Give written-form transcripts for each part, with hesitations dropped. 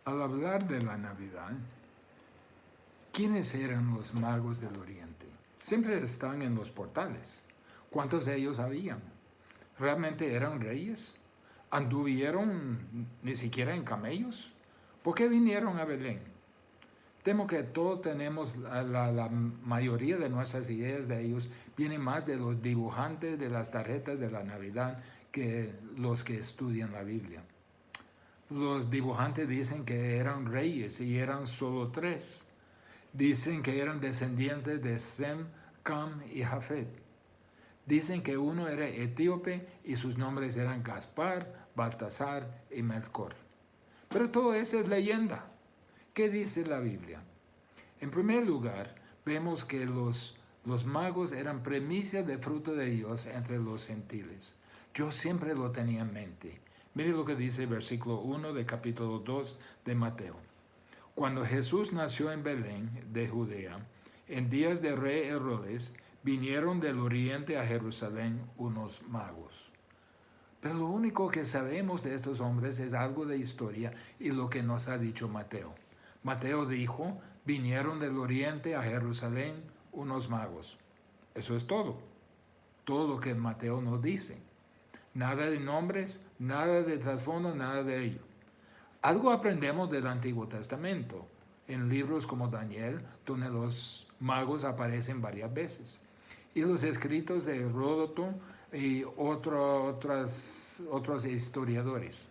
Al hablar de la Navidad, ¿quiénes eran los magos del Oriente? Siempre están en los portales. ¿Cuántos de ellos habían? ¿Realmente eran reyes? ¿Anduvieron ni siquiera en camellos? ¿Por qué vinieron a Belén? Temo que todos tenemos, la mayoría de nuestras ideas de ellos vienen más de los dibujantes de las tarjetas de la Navidad que los que estudian la Biblia. Los dibujantes dicen que eran reyes y eran solo tres. Dicen que eran descendientes de Sem, Cam y Jafet. Dicen que uno era etíope y sus nombres eran Gaspar, Baltasar y Melchor. Pero todo eso es leyenda. ¿Qué dice la Biblia? En primer lugar, vemos que los magos eran primicia de fruto de Dios entre los gentiles. Yo siempre lo tenía en mente. Mire lo que dice el versículo 1 de capítulo 2 de Mateo. Cuando Jesús nació en Belén de Judea, en días de rey Herodes, vinieron del oriente a Jerusalén unos magos. Pero lo único que sabemos de estos hombres es algo de historia y lo que nos ha dicho Mateo. Mateo dijo, vinieron del oriente a Jerusalén unos magos. Eso es todo lo que Mateo nos dice. Nada de nombres, nada de trasfondo, nada de ello. Algo aprendemos del Antiguo Testamento, en libros como Daniel, donde los magos aparecen varias veces. Y los escritos de Heródoto y otros historiadores.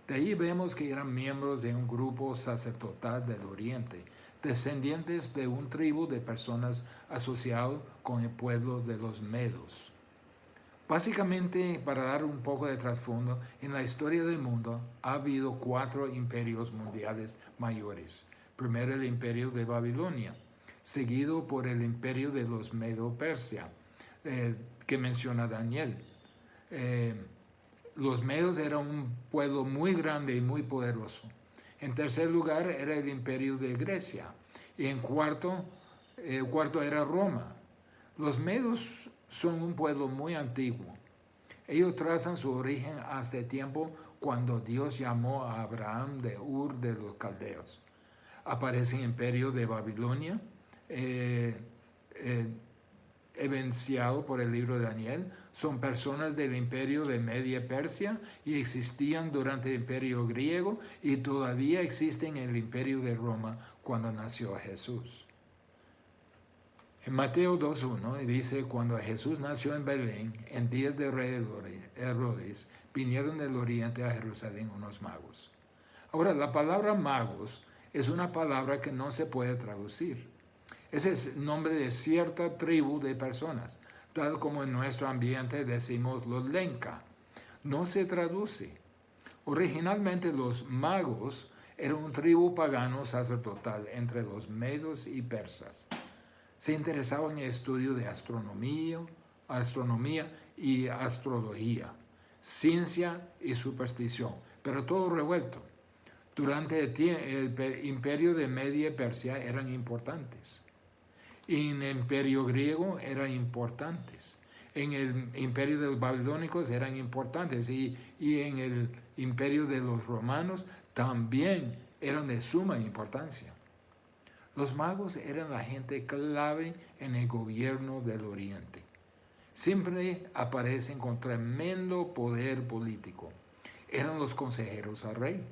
De ahí vemos que eran miembros de un grupo sacerdotal del Oriente, descendientes de un tribu de personas asociadas con el pueblo de los Medos. Básicamente, para dar un poco de trasfondo, en la historia del mundo ha habido 4 imperios mundiales mayores. Primero el imperio de Babilonia, seguido por el imperio de los Medo-Persia, que menciona Daniel. Los Medos eran un pueblo muy grande y muy poderoso. En tercer lugar era el imperio de Grecia. Y el cuarto era Roma. Los Medos son un pueblo muy antiguo. Ellos trazan su origen hasta el tiempo cuando Dios llamó a Abraham de Ur de los Caldeos. Aparece el imperio de Babilonia, evidenciado por el libro de Daniel. Son personas del imperio de Media Persia y existían durante el imperio griego y todavía existen en el imperio de Roma cuando nació Jesús. En Mateo 2.1 dice, cuando Jesús nació en Belén, en días de rey Herodes, vinieron del oriente a Jerusalén unos magos. Ahora, la palabra magos es una palabra que no se puede traducir. Ese es el nombre de cierta tribu de personas, tal como en nuestro ambiente decimos los lenca. No se traduce. Originalmente los magos eran una tribu pagano sacerdotal entre los medos y persas. Se interesaba en el estudio de astronomía y astrología, ciencia y superstición, pero todo revuelto. Durante el imperio de Media Persia eran importantes. En el imperio griego eran importantes. En el imperio de los babilónicos eran importantes. Y en el imperio de los romanos también eran de suma importancia. Los magos eran la gente clave en el gobierno del Oriente. Siempre aparecen con tremendo poder político. Eran los consejeros al rey.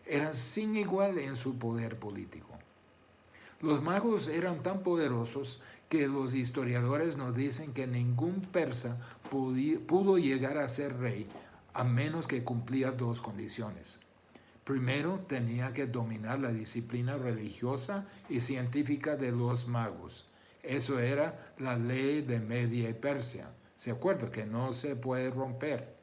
Eran sin igual en su poder político. Los magos eran tan poderosos que los historiadores nos dicen que ningún persa pudo llegar a ser rey a menos que cumplía 2 condiciones. Primero, tenía que dominar la disciplina religiosa y científica de los magos. Eso era la ley de Media Persia. ¿Se acuerda? Que no se puede romper.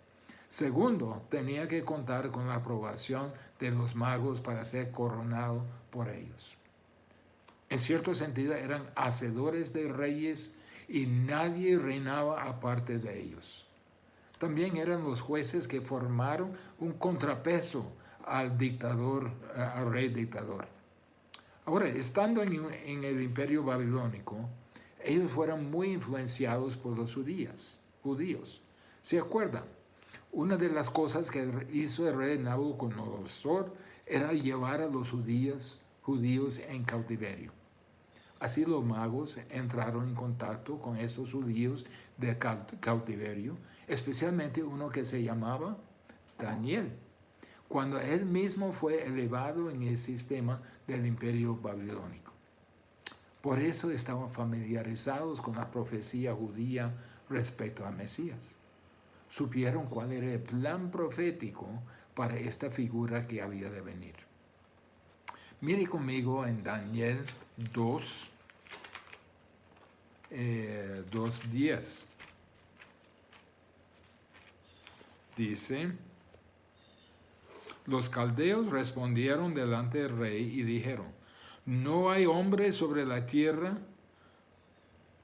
Segundo, tenía que contar con la aprobación de los magos para ser coronado por ellos. En cierto sentido, eran hacedores de reyes y nadie reinaba aparte de ellos. También eran los jueces que formaron un contrapeso al rey dictador. Ahora, estando en el imperio babilónico, ellos fueron muy influenciados por los judíos. ¿Se acuerdan? Una de las cosas que hizo el rey Nabucodonosor era llevar a los judíos en cautiverio. Así los magos entraron en contacto con estos judíos de cautiverio, especialmente uno que se llamaba Daniel, cuando él mismo fue elevado en el sistema del imperio babilónico. Por eso estaban familiarizados con la profecía judía respecto a Mesías. Supieron cuál era el plan profético para esta figura que había de venir. Mire conmigo en Daniel 2:10. Dice: los caldeos respondieron delante del rey y dijeron: no hay hombre sobre la tierra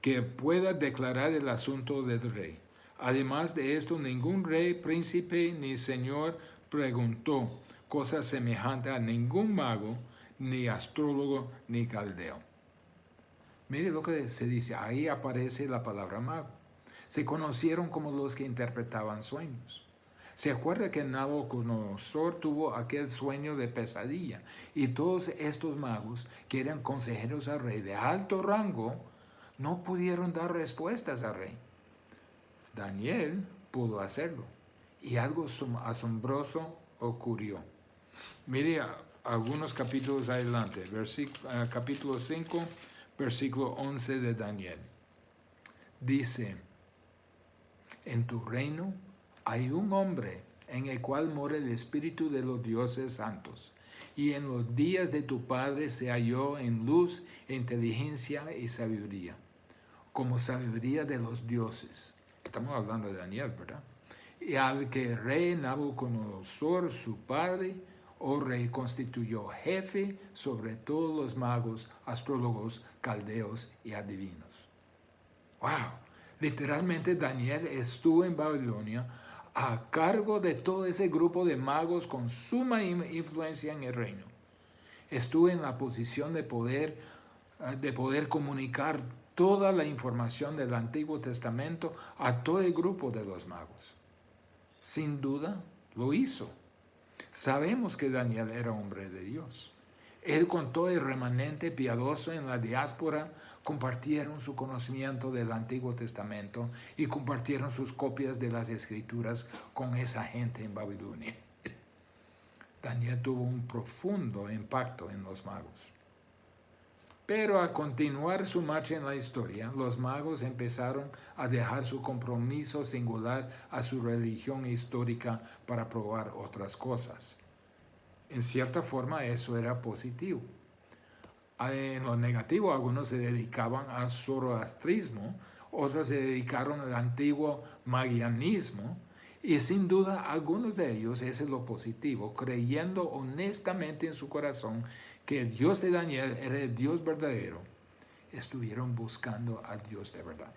que pueda declarar el asunto del rey. Además de esto, ningún rey, príncipe ni señor preguntó cosa semejante a ningún mago, ni astrólogo, ni caldeo. Mire lo que se dice, ahí aparece la palabra mago. Se conocieron como los que interpretaban sueños. ¿Se acuerda que Nabucodonosor tuvo aquel sueño de pesadilla? Y todos estos magos, que eran consejeros al rey de alto rango, no pudieron dar respuestas al rey. Daniel pudo hacerlo. Y algo asombroso ocurrió. Mire algunos capítulos adelante, capítulo 5, versículo 11 de Daniel. Dice: en tu reino hay un hombre en el cual mora el espíritu de los dioses santos, y en los días de tu padre se halló en luz, inteligencia y sabiduría, como sabiduría de los dioses. Estamos hablando de Daniel, ¿verdad? Y al que el rey Nabucodonosor, su padre, oh rey, constituyó jefe sobre todos los magos, astrólogos, caldeos y adivinos. ¡Wow! Literalmente Daniel estuvo en Babilonia a cargo de todo ese grupo de magos con suma influencia en el reino. Estuvo en la posición de poder comunicar toda la información del Antiguo Testamento a todo el grupo de los magos. Sin duda, lo hizo. Sabemos que Daniel era hombre de Dios. Él con todo el remanente piadoso en la diáspora compartieron su conocimiento del Antiguo Testamento y compartieron sus copias de las Escrituras con esa gente en Babilonia. Daniel tuvo un profundo impacto en los magos. Pero al continuar su marcha en la historia, los magos empezaron a dejar su compromiso singular a su religión histórica para probar otras cosas. En cierta forma eso era positivo. En lo negativo, algunos se dedicaban al zoroastrismo, otros se dedicaron al antiguo magianismo, y sin duda algunos de ellos, ese es lo positivo, creyendo honestamente en su corazón que el Dios de Daniel era el Dios verdadero, estuvieron buscando al Dios de verdad.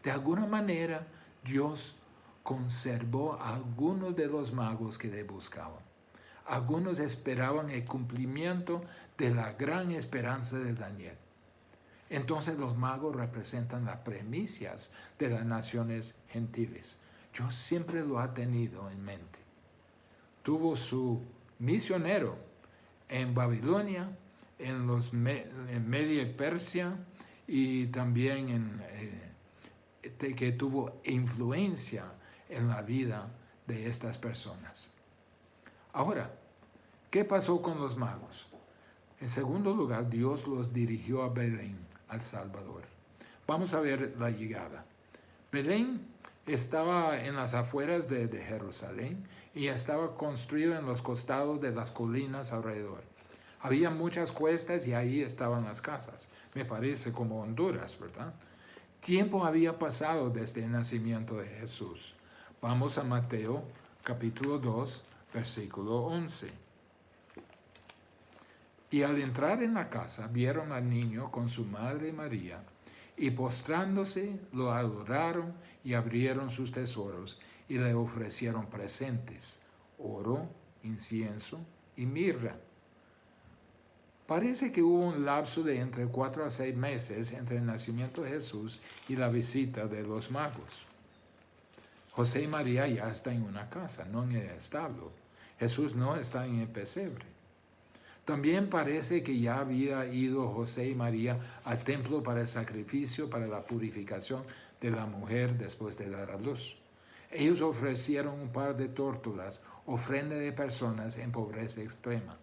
De alguna manera, Dios conservó a algunos de los magos que le buscaban. Algunos esperaban el cumplimiento de la gran esperanza de Daniel. Entonces los magos representan las premisas de las naciones gentiles. Dios siempre lo ha tenido en mente. Tuvo su misionero en Babilonia, en Media Persia, y también que tuvo influencia en la vida de estas personas. Ahora, ¿qué pasó con los magos? En segundo lugar, Dios los dirigió a Belén, al Salvador. Vamos a ver la llegada. Belén estaba en las afueras de Jerusalén y estaba construido en los costados de las colinas alrededor. Había muchas cuestas y ahí estaban las casas. Me parece como Honduras, ¿verdad? Tiempo había pasado desde el nacimiento de Jesús. Vamos a Mateo capítulo 2, versículo 11. Y al entrar en la casa, vieron al niño con su madre María, y postrándose, lo adoraron y abrieron sus tesoros, y le ofrecieron presentes, oro, incienso y mirra. Parece que hubo un lapso de entre 4 a 6 meses entre el nacimiento de Jesús y la visita de los magos. José y María ya están en una casa, no en el establo. Jesús no está en el pesebre. También parece que ya había ido José y María al templo para el sacrificio, para la purificación de la mujer después de dar a luz. Ellos ofrecieron un par de tórtolas, ofrenda de personas en pobreza extrema.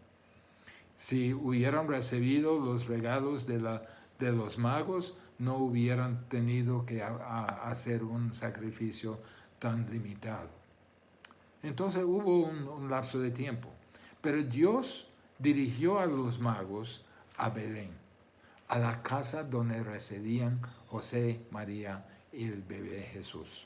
Si hubieran recibido los regalos de los magos, no hubieran tenido que hacer un sacrificio tan limitado. Entonces hubo un lapso de tiempo. Pero Dios dirigió a los magos a Belén, a la casa donde residían José, María y el bebé Jesús.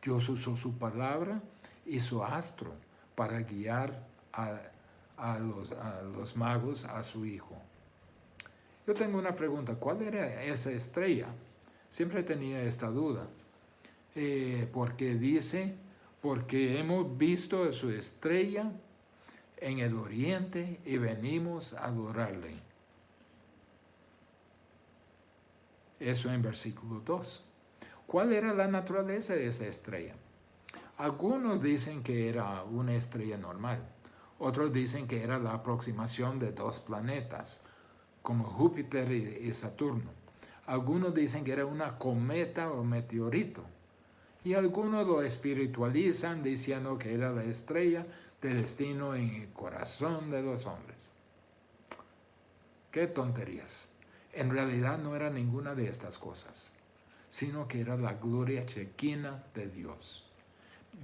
Dios usó su palabra y su astro para guiar a los magos a su hijo. Yo tengo una pregunta, ¿cuál era esa estrella? Siempre tenía esta duda, porque hemos visto su estrella en el oriente y venimos a adorarle. Eso en versículo 2. ¿Cuál era la naturaleza de esa estrella? Algunos dicen que era una estrella normal. Otros dicen que era la aproximación de dos planetas, como Júpiter y Saturno. Algunos dicen que era una cometa o meteorito. Y algunos lo espiritualizan diciendo que era la estrella de destino en el corazón de los hombres. ¡Qué tonterías! En realidad no era ninguna de estas cosas, sino que era la gloria chequina de Dios.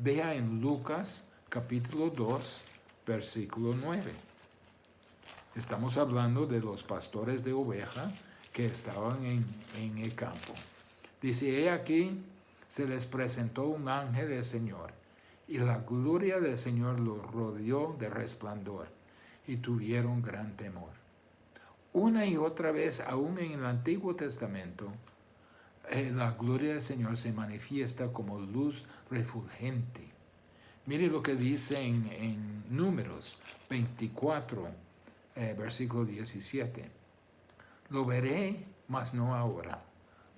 Vea en Lucas capítulo 2, versículo 9. Estamos hablando de los pastores de oveja que estaban en el campo. Dice, he aquí, se les presentó un ángel del Señor, y la gloria del Señor los rodeó de resplandor, y tuvieron gran temor. Una y otra vez, aún en el Antiguo Testamento, la gloria del Señor se manifiesta como luz refulgente. Mire lo que dice en Números 24, versículo 17. Lo veré, mas no ahora.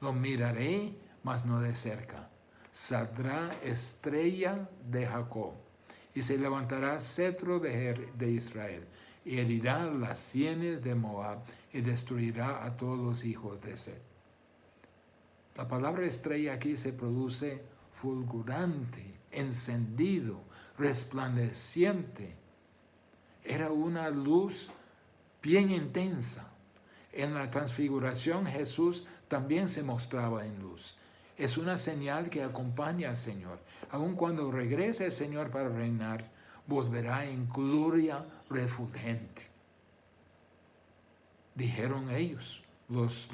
Lo miraré, mas no de cerca. Saldrá estrella de Jacob, y se levantará cetro de Israel, y herirá las sienes de Moab, y destruirá a todos los hijos de Set. La palabra estrella aquí se produce fulgurante, encendido, resplandeciente. Era una luz bien intensa. En la transfiguración Jesús también se mostraba en luz. Es una señal que acompaña al Señor. Aun cuando regrese el Señor para reinar, volverá en gloria refulgente. Dijeron ellos, los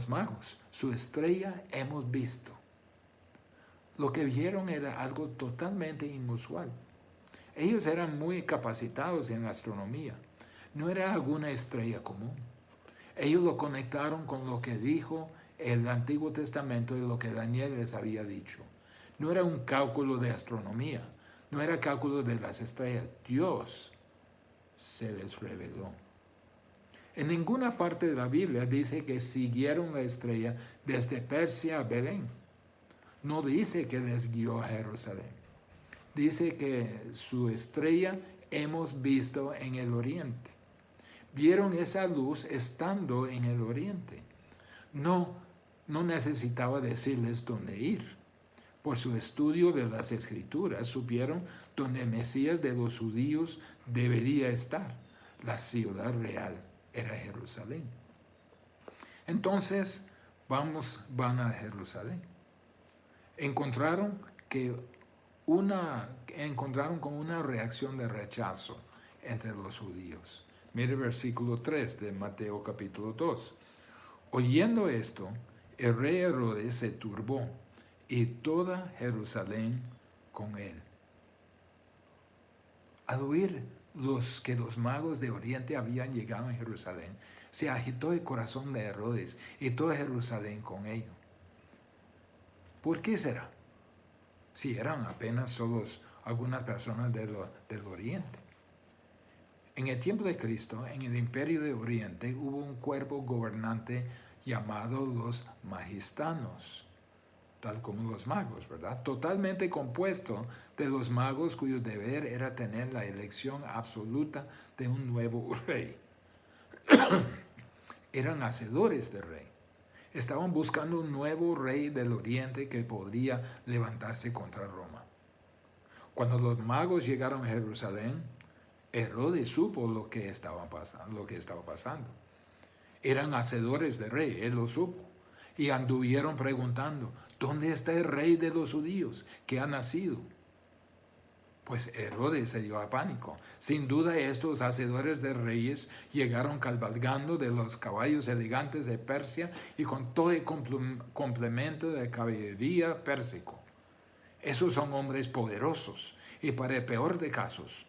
magos, su estrella hemos visto. Lo que vieron era algo totalmente inusual. Ellos eran muy capacitados en astronomía. No era alguna estrella común. Ellos lo conectaron con lo que dijo el Antiguo Testamento y lo que Daniel les había dicho. No era un cálculo de astronomía, no era cálculo de las estrellas. Dios se les reveló. En ninguna parte de la Biblia dice que siguieron la estrella desde Persia a Belén. No dice que les guió a Jerusalén. Dice que su estrella hemos visto en el oriente. Vieron esa luz estando en el oriente. No necesitaba decirles dónde ir. Por su estudio de las Escrituras supieron dónde el Mesías de los judíos debería estar. La ciudad real era Jerusalén. Entonces van a Jerusalén. Encontraron con una reacción de rechazo entre los judíos. Mire el versículo 3 de Mateo capítulo 2. Oyendo esto, el rey Herodes se turbó y toda Jerusalén con él. Al oír que los magos de Oriente habían llegado a Jerusalén, se agitó el corazón de Herodes y toda Jerusalén con ellos. ¿Por qué será? Si eran apenas solo algunas personas del Oriente. En el tiempo de Cristo, en el Imperio de Oriente, hubo un cuerpo gobernante llamado los magistanos. tal como los magos, ¿verdad? Totalmente compuesto de los magos cuyo deber era tener la elección absoluta de un nuevo rey. Eran hacedores de rey. Estaban buscando un nuevo rey del oriente que podría levantarse contra Roma. Cuando los magos llegaron a Jerusalén, Herodes supo lo que estaba pasando. Eran hacedores de rey, él lo supo. Y anduvieron preguntando, ¿dónde está el rey de los judíos que ha nacido? Pues Herodes se dio a pánico. Sin duda estos hacedores de reyes llegaron cabalgando de los caballos elegantes de Persia y con todo el complemento de caballería pérsico. Esos son hombres poderosos y para el peor de casos,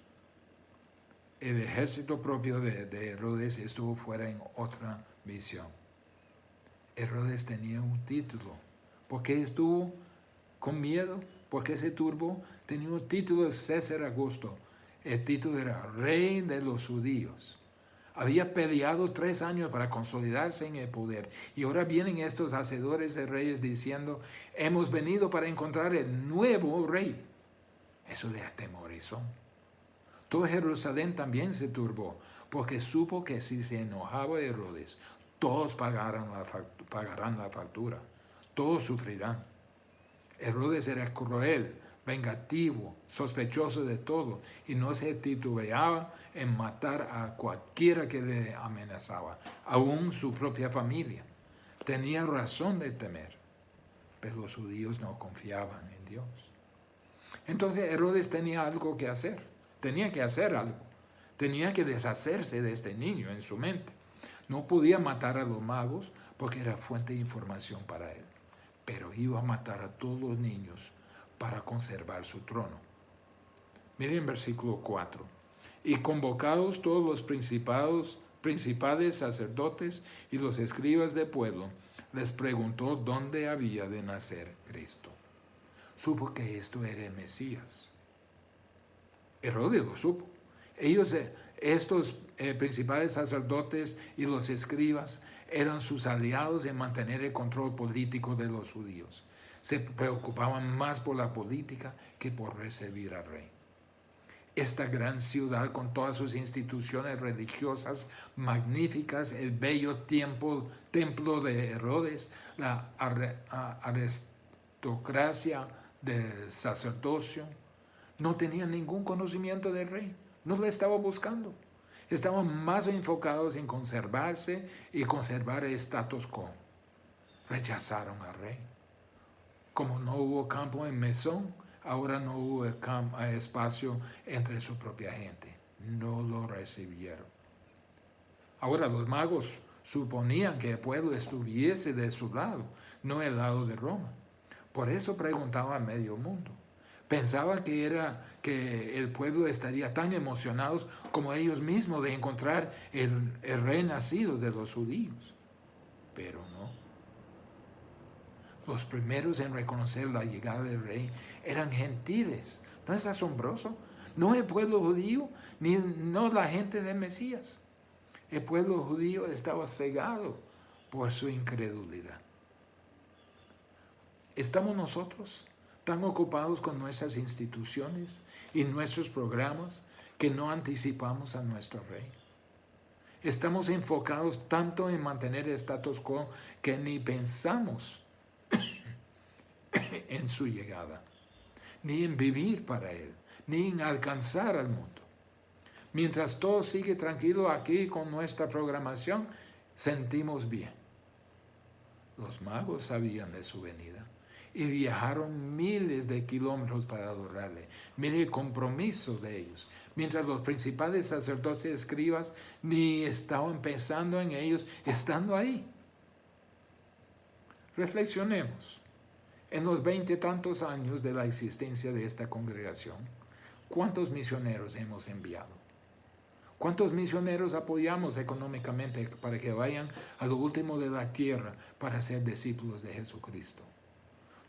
el ejército propio de Herodes estuvo fuera en otra misión. Herodes tenía un título. ¿Por qué estuvo con miedo? ¿Por qué se turbó? Tenía un título de César Augusto. El título era Rey de los Judíos. Había peleado 3 años para consolidarse en el poder. Y ahora vienen estos hacedores de reyes diciendo, hemos venido para encontrar el nuevo rey. Eso le atemorizó. Todo Jerusalén también se turbó, porque supo que si se enojaba Herodes, todos pagarán la factura, todos sufrirán. Herodes era cruel, vengativo, sospechoso de todo, y no se titubeaba en matar a cualquiera que le amenazaba, aún su propia familia. Tenía razón de temer, pero los judíos no confiaban en Dios. Entonces Herodes tenía algo que hacer, tenía que hacer algo, tenía que deshacerse de este niño en su mente. No podía matar a los magos porque era fuente de información para él, pero iba a matar a todos los niños para conservar su trono. Miren versículo 4. Y convocados todos los principales sacerdotes y los escribas del pueblo, les preguntó dónde había de nacer Cristo. Supo que esto era el Mesías. Herodes lo supo. Estos principales sacerdotes y los escribas eran sus aliados en mantener el control político de los judíos. Se preocupaban más por la política que por recibir al rey. Esta gran ciudad con todas sus instituciones religiosas magníficas, el bello templo de Herodes, la aristocracia del sacerdocio, no tenían ningún conocimiento del rey, no lo estaban buscando. Estaban más enfocados en conservarse y conservar el status quo. Rechazaron al rey. Como no hubo campo en Mesón, ahora no hubo espacio entre su propia gente. No lo recibieron. Ahora los magos suponían que el pueblo estuviese de su lado, no el lado de Roma. Por eso preguntaba a medio mundo. Pensaba que el pueblo estaría tan emocionados como ellos mismos de encontrar el rey nacido de los judíos. Pero no. Los primeros en reconocer la llegada del rey eran gentiles. ¿No es asombroso? No el pueblo judío, no la gente del Mesías. El pueblo judío estaba cegado por su incredulidad. ¿Estamos nosotros tan ocupados con nuestras instituciones y nuestros programas que no anticipamos a nuestro rey? Estamos enfocados tanto en mantener el status quo que ni pensamos en su llegada, ni en vivir para él, ni en alcanzar al mundo. Mientras todo sigue tranquilo aquí con nuestra programación, sentimos bien. Los magos sabían de su venida y viajaron miles de kilómetros para adorarle. Mire el compromiso de ellos. Mientras los principales sacerdotes y escribas ni estaban pensando en ellos, estando ahí. Reflexionemos. En los 20 tantos años de la existencia de esta congregación, ¿cuántos misioneros hemos enviado? ¿Cuántos misioneros apoyamos económicamente para que vayan a lo último de la tierra para ser discípulos de Jesucristo?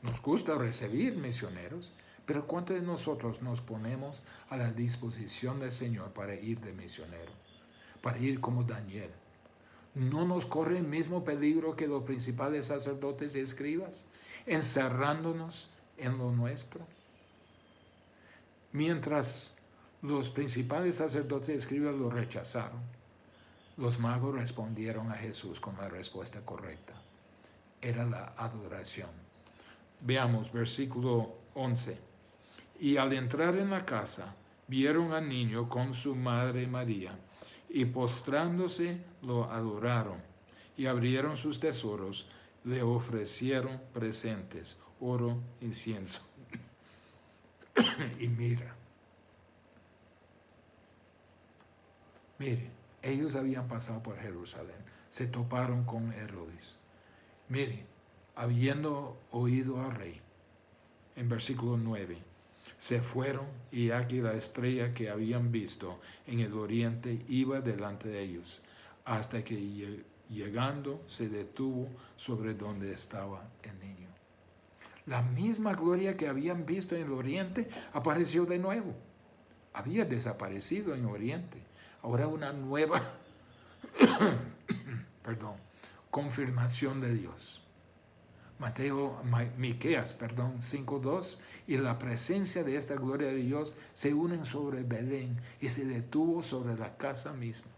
Nos gusta recibir misioneros, pero ¿cuántos de nosotros nos ponemos a la disposición del Señor para ir de misionero? Para ir como Daniel. ¿No nos corre el mismo peligro que los principales sacerdotes y escribas? encerrándonos en lo nuestro? Mientras los principales sacerdotes y escribas lo rechazaron, los magos respondieron a Jesús con la respuesta correcta. Era la adoración. Veamos versículo 11. Y al entrar en la casa, vieron al niño con su madre María, y postrándose lo adoraron, y abrieron sus tesoros, le ofrecieron presentes, oro, incienso. Y mire, ellos habían pasado por Jerusalén, se toparon con Herodes. Mire, habiendo oído al rey, en versículo 9, se fueron y aquí la estrella que habían visto en el oriente iba delante de ellos, hasta que llegando se detuvo sobre donde estaba el niño. La misma gloria que habían visto en el oriente apareció de nuevo. Había desaparecido en el oriente. Ahora una nueva confirmación de Dios. Miqueas 5:2, y la presencia de esta gloria de Dios se unen sobre Belén y se detuvo sobre la casa misma.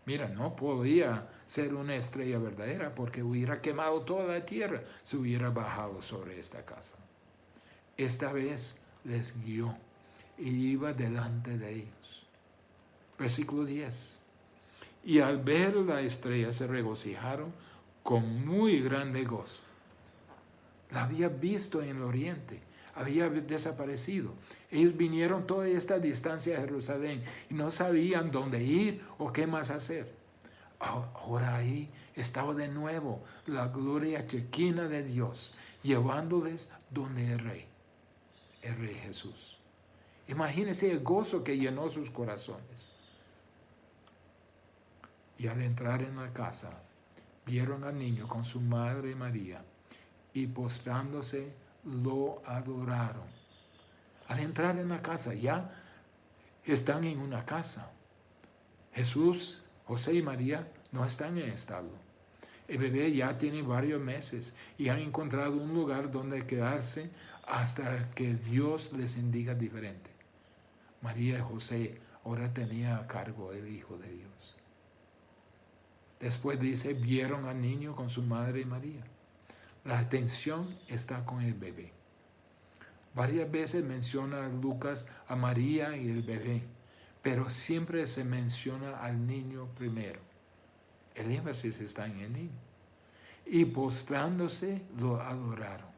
Mira, no podía ser una estrella verdadera porque hubiera quemado toda la tierra si hubiera bajado sobre esta casa. Esta vez les guió y iba delante de ellos. Versículo 10. Y al ver la estrella se regocijaron con muy grande gozo. La había visto en el oriente, había desaparecido. Ellos vinieron toda esta distancia a Jerusalén y no sabían dónde ir o qué más hacer. Ahora ahí estaba de nuevo la gloria chequina de Dios, llevándoles donde el Rey Jesús. Imagínense el gozo que llenó sus corazones. Y al entrar en la casa, vieron al niño con su madre María y postrándose lo adoraron. Al entrar en la casa, ya están en una casa. Jesús, José y María no están en el establo. El bebé ya tiene varios meses y han encontrado un lugar donde quedarse hasta que Dios les indica diferente. María y José ahora tenían a cargo el Hijo de Dios. Después dice, vieron al niño con su madre María. La atención está con el bebé. Varias veces menciona Lucas a María y el bebé, pero siempre se menciona al niño primero. El énfasis está en el niño. Y postrándose lo adoraron.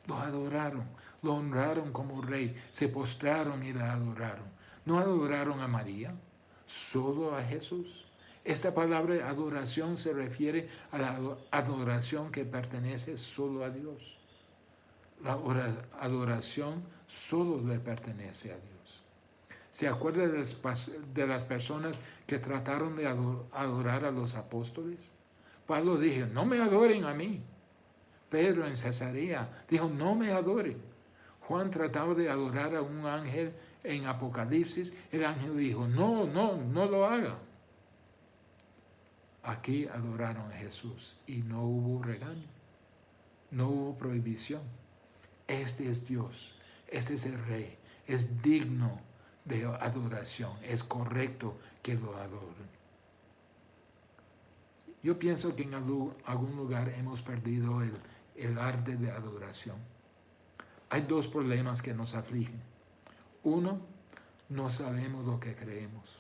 Lo adoraron, lo honraron como rey, se postraron y la adoraron. No adoraron a María, solo a Jesús. Esta palabra adoración se refiere a la adoración que pertenece solo a Dios. La adoración solo le pertenece a Dios. ¿Se acuerda de las personas que trataron de adorar a los apóstoles? Pablo dijo, no me adoren a mí. Pedro en Cesarea dijo, no me adoren. Juan trataba de adorar a un ángel en Apocalipsis. El ángel dijo, no lo haga. Aquí adoraron a Jesús y no hubo regaño, no hubo prohibición. Este es Dios, este es el Rey, es digno de adoración, es correcto que lo adoren. Yo pienso que en algún lugar hemos perdido el arte de adoración. Hay dos problemas que nos afligen. Uno, no sabemos lo que creemos.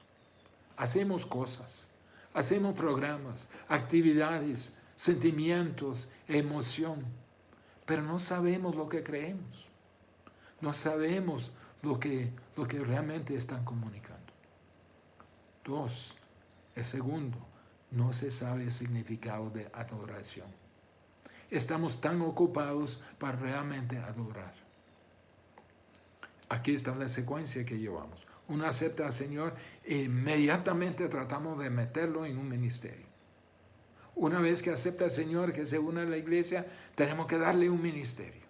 Hacemos cosas. Hacemos programas, actividades, sentimientos, emoción, pero no sabemos lo que creemos. No sabemos lo que realmente están comunicando. Dos, el segundo, no se sabe el significado de adoración. Estamos tan ocupados para realmente adorar. Aquí está la secuencia que llevamos. Uno acepta al Señor e inmediatamente tratamos de meterlo en un ministerio. Una vez que acepta al Señor, que se une a la iglesia, tenemos que darle un ministerio.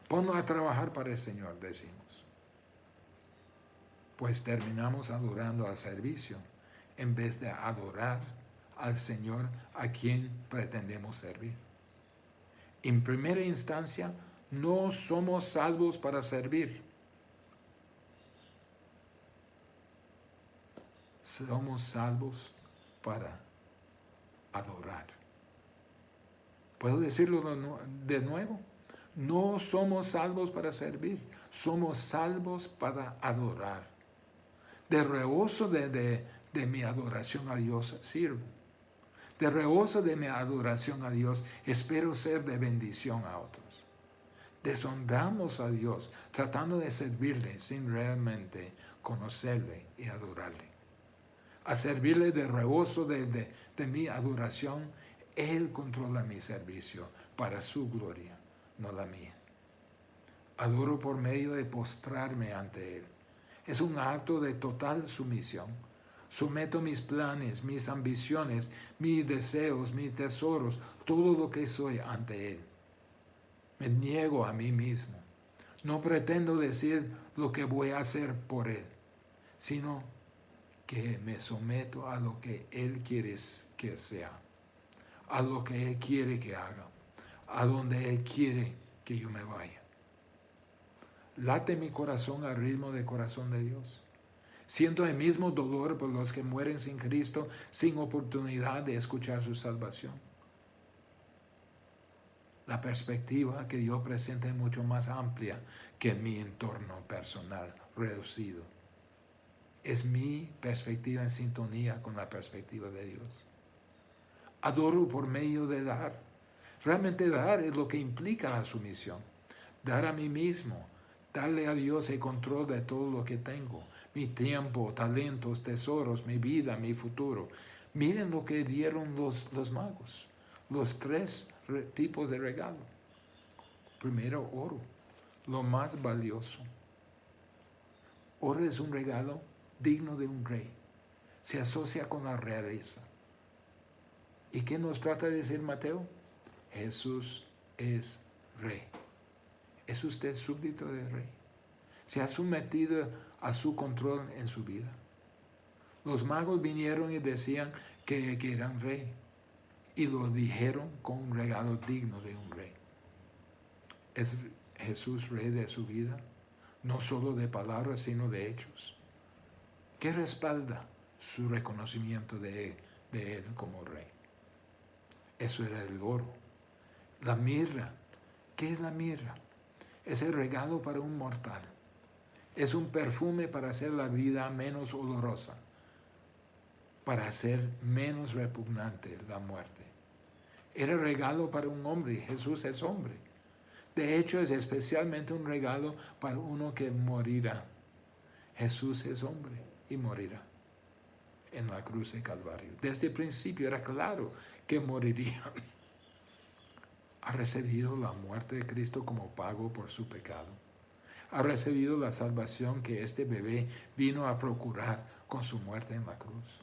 Ponlo a trabajar para el Señor, decimos. Pues terminamos adorando al servicio en vez de adorar al Señor a quien pretendemos servir. En primera instancia, no somos salvos para servir. Somos salvos para adorar. ¿Puedo decirlo de nuevo? No somos salvos para servir, somos salvos para adorar. De rebozo de mi adoración a Dios sirvo. De rebozo de mi adoración a Dios espero ser de bendición a otros. Deshonramos a Dios tratando de servirle sin realmente conocerle y adorarle. A servirle de rebozo de mi adoración, Él controla mi servicio para su gloria, no la mía. Adoro por medio de postrarme ante Él. Es un acto de total sumisión. Someto mis planes, mis ambiciones, mis deseos, mis tesoros, todo lo que soy ante Él. Me niego a mí mismo. No pretendo decir lo que voy a hacer por Él, sino que me someto a lo que Él quiere que sea, a lo que Él quiere que haga, a donde Él quiere que yo me vaya. Late mi corazón al ritmo del corazón de Dios. Siento el mismo dolor por los que mueren sin Cristo, sin oportunidad de escuchar su salvación. La perspectiva que Dios presenta es mucho más amplia que mi entorno personal reducido. Es mi perspectiva en sintonía con la perspectiva de Dios. Adoro por medio de dar. Realmente dar es lo que implica la sumisión. Dar a mí mismo, darle a Dios el control de todo lo que tengo. Mi tiempo, talentos, tesoros, mi vida, mi futuro. Miren lo que dieron los magos. Los 3 tipos de regalo. Primero, oro, lo más valioso. Oro es un regalo digno de un rey. Se asocia con la realeza. ¿Y qué nos trata de decir Mateo? Jesús es rey. ¿Es usted súbdito del rey? ¿Se ha sometido a su control en su vida? Los magos vinieron y decían que eran rey. Y lo dijeron con un regalo digno de un rey. ¿Es Jesús rey de su vida? No solo de palabras, sino de hechos. ¿Qué respalda su reconocimiento de él como rey? Eso era el oro. La mirra. ¿Qué es la mirra? Es el regalo para un mortal. Es un perfume para hacer la vida menos olorosa, para hacer menos repugnante la muerte. Era regalo para un hombre. Jesús es hombre. De hecho, es especialmente un regalo para uno que morirá. Jesús es hombre y morirá en la cruz de Calvario. Desde el principio era claro que moriría. Ha recibido la muerte de Cristo como pago por su pecado. Ha recibido la salvación que este bebé vino a procurar con su muerte en la cruz.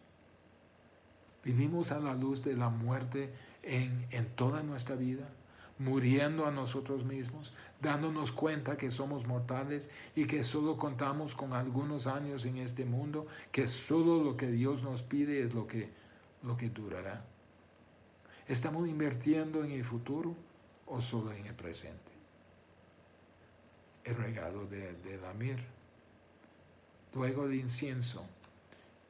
Vivimos a la luz de la muerte en toda nuestra vida, muriendo a nosotros mismos, dándonos cuenta que somos mortales y que solo contamos con algunos años en este mundo, que solo lo que Dios nos pide es lo que durará. ¿Estamos invirtiendo en el futuro o solo en el presente? El regalo de la mirra. Luego el incienso.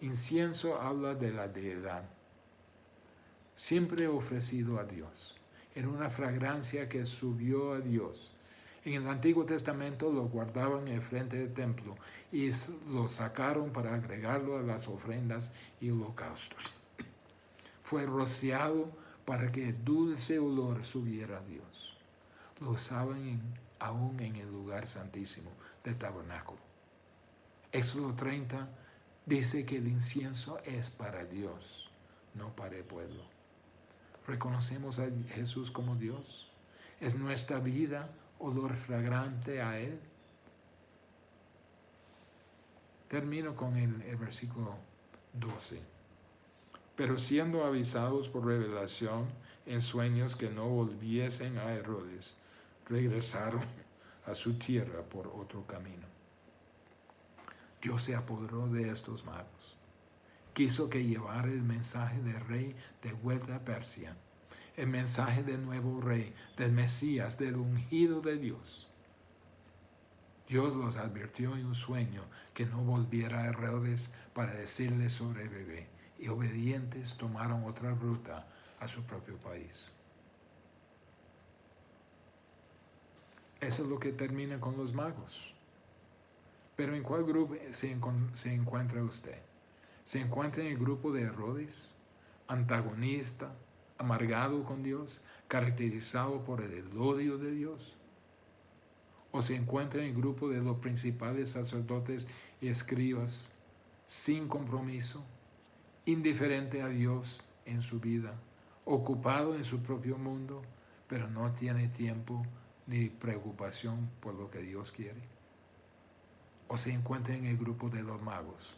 Incienso habla de la deidad. Siempre ofrecido a Dios. Era una fragancia que subió a Dios. En el Antiguo Testamento lo guardaban en el frente del templo y lo sacaron para agregarlo a las ofrendas y holocaustos. Fue rociado para que el dulce olor subiera a Dios. Lo usaban aún en el lugar santísimo del tabernáculo. Éxodo 30 dice que el incienso es para Dios, no para el pueblo. ¿Reconocemos a Jesús como Dios? ¿Es nuestra vida olor fragante a Él? Termino con el versículo 12. Pero siendo avisados por revelación en sueños que no volviesen a Herodes, regresaron a su tierra por otro camino. Dios se apoderó de estos magos. Quiso que llevara el mensaje del rey de vuelta a Persia. el mensaje del nuevo rey, del Mesías, del ungido de Dios. Dios los advirtió en un sueño que no volviera a Herodes para decirles sobre el bebé, y obedientes tomaron otra ruta a su propio país. Eso es lo que termina con los magos. Pero ¿en cuál grupo se encuentra usted? ¿Se encuentra en el grupo de Herodes, antagonista, amargado con Dios, caracterizado por el odio de Dios? ¿O se encuentra en el grupo de los principales sacerdotes y escribas, sin compromiso, indiferente a Dios en su vida, ocupado en su propio mundo, pero no tiene tiempo ni preocupación por lo que Dios quiere? ¿O se encuentra en el grupo de los magos,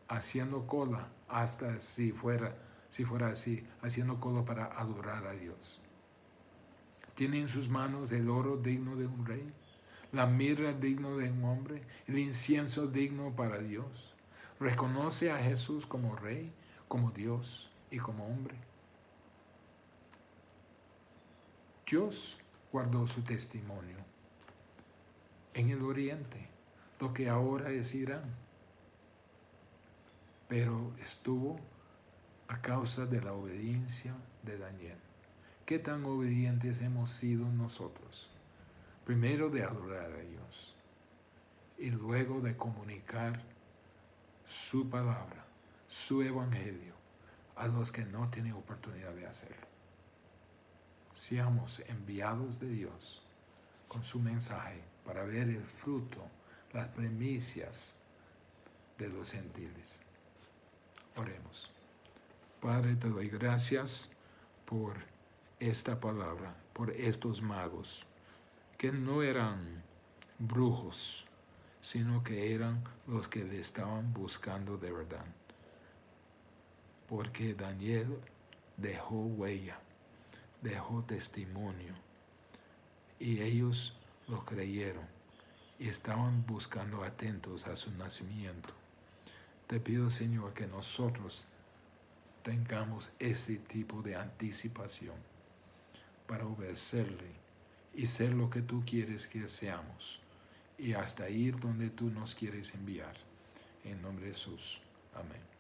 haciendo cola, hasta si fuera así, haciendo cola para adorar a Dios? ¿Tiene en sus manos el oro digno de un rey, la mirra digno de un hombre, el incienso digno para Dios? ¿Reconoce a Jesús como rey, como Dios y como hombre? Dios guardó su testimonio en el oriente, lo que ahora es Irán, pero estuvo a causa de la obediencia de Daniel. ¿Qué tan obedientes hemos sido nosotros? Primero de adorar a Dios y luego de comunicar su palabra, su evangelio a los que no tienen oportunidad de hacerlo. Seamos enviados de Dios con su mensaje para ver el fruto, las primicias de los gentiles. Oremos. Padre, te doy gracias por esta palabra, por estos magos, que no eran brujos, sino que eran los que le estaban buscando de verdad. Porque Daniel dejó huella, dejó testimonio, y ellos lo creyeron y estaban buscando atentos a su nacimiento. Te pido, Señor, que nosotros tengamos ese tipo de anticipación para obedecerle y ser lo que tú quieres que seamos, y hasta ir donde tú nos quieres enviar. En nombre de Jesús. Amén.